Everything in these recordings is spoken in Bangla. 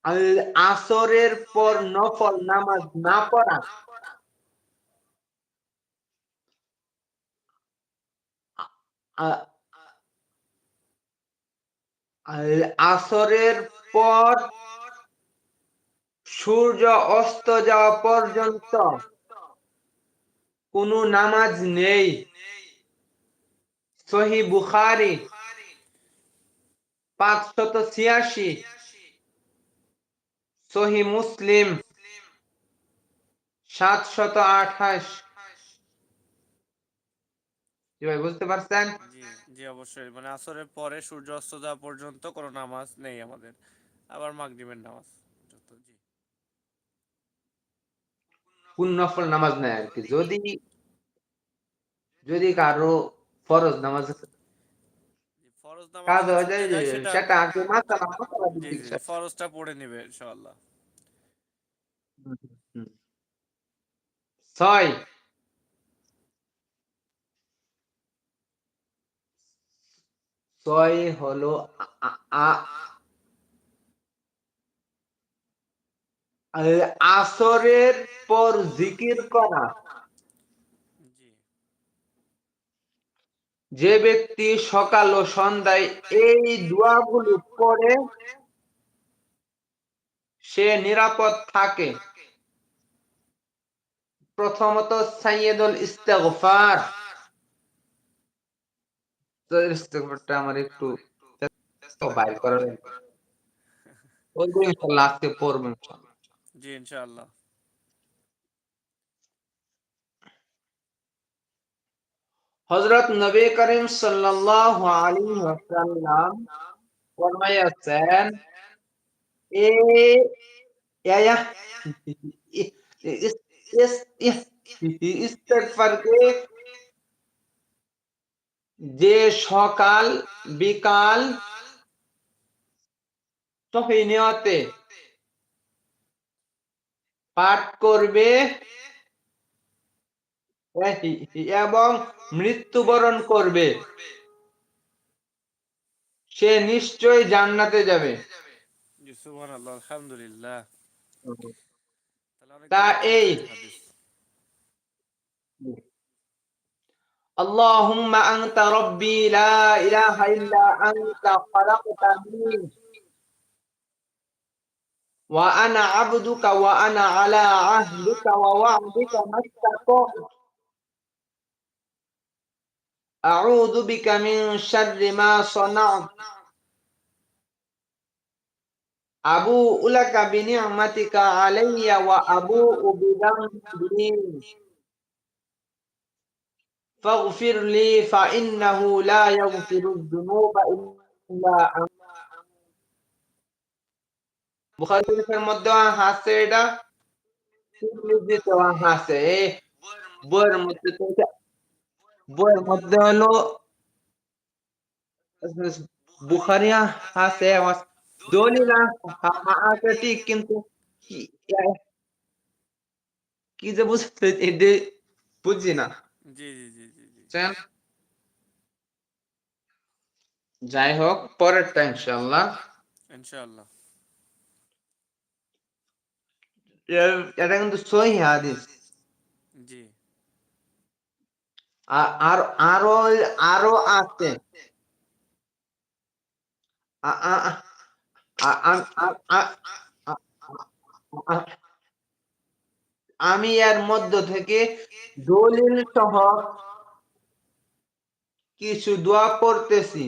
আল আসরের পর নফল নামাজ না পড়া, আ- আল আসরের পর সূর্য অস্ত যাওয়া পর্যন্ত কোনো নামাজ নেই। সহিহ বুখারী 586, সহিহ মুসলিম 728। জি ভাই, বুঝতে পারছেন? জি জি অবশ্যই, মানে আসরের পরে সূর্য অস্ত যাওয়া পর্যন্ত কোনো নামাজ নেই আমাদের, আবার মাগরিবের নামাজ যত। জি কোন নফল নামাজ নেই আর কি। যদি যদি কারো ফরজ নামাজ জি, ফরজ নামাজ কাজ যদি হয়ে যায়, ছুটে যায় সেটা, সেটা আগে মাসালা মাসালা জি ভিত্তিক জি শেষ। ফরজটা পড়ে নিবে ইনশাআল্লাহ। হুম, হুম। 6, 6 হলো আ আ আ আসরের পর জিকির করা। জি যে ব্যক্তি সকাল ও সন্ধ্যায় এই দোয়াগুলো পড়ে সে নিরাপদ থাকে। প্রথমত সাইয়্যিদুল ইস্তিগফার। তো ইস্তিগফারটা আমার একটু বাইর করা লাগবে। ওইগুলো ইনশাআল্লাহ আজকে পড়বো ইনশাআল্লাহ। জি ইনশাআল্লাহ। হযরত নবী করিম সাল্লাল্লাহু আলাইহি ওয়াসাল্লাম ফরমাইয়াছেন, এ ইয়া ইস ইস ইস ইস্তেগফারকে যে সকাল বিকাল সহি নিয়তে পাঠ করবে এবং মৃত্যুবরণ করবে, সে নিশ্চয়ই জান্নাতে যাবে। জি সুবহানাল্লাহ, আলহামদুলিল্লাহ। তাহলে অনেক তা গুরুত্বপূর্ণ এই একটি হাদিস। اللهم أنت ربي لا إله إلا أنت خلقتني وأنا عبدك وأنا على عهدك ووعدك ما استطعت أعوذ بك من شر ما صنعت أبوء لك بنعمتك علي وأبوء بذنبي فاغفر لي فإنه لا يغفر الذنوب إلا أنت। বুখারী শরীফের মধ্যে আছে এটা, তিরমিজিতেও আছে। এই বইয়ের মধ্যে তো বইয়ের মধ্যে হলো বুখারী আছে, আমার দলিল আছে ঠিক, কিন্তু কি কি যে বুঝতে এটা বুঝছি না। জি জি জি জি জি বুঝছেন? যাই হোক, পরেরটা ইনশাআল্লাহ। ইনশাআল্লাহ। এটা কিন্তু সহিহ হাদিস। জি আর আরো আরো আছে। আ- আ- আ- আ- আ- আ- আ- আমি এর মধ্য থেকে দলিল সহ কিছু দোয়া পড়তেছি,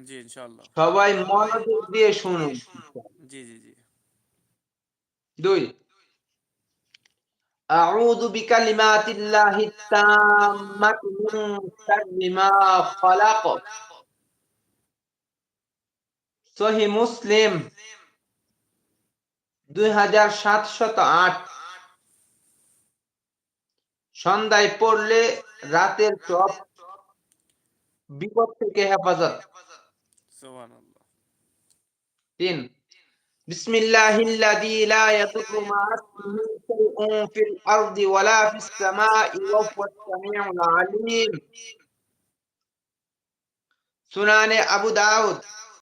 জি ইনশাআল্লাহ। সবাই মনোযোগ দিয়ে শুনুন। জি জি জি 2, আউযু বিকালিমাতিল্লাহিত তাম্মাতি মিন শাররি মা খালাক। সহিহ মুসলিম 2708। সন্ধ্যায় পড়লে রাতের সব বিপদ থেকে হেফাজত। সুবহানাল্লাহ। 3, বিসমিল্লাহিল্লাযী লা ইয়াদুররু মা ইসমিহি শাইউন ফিল আরদি ওয়ালা ফিস সামাই ওয়া হুয়াস সামিউল আলীম। সুনানে আবু দাউদ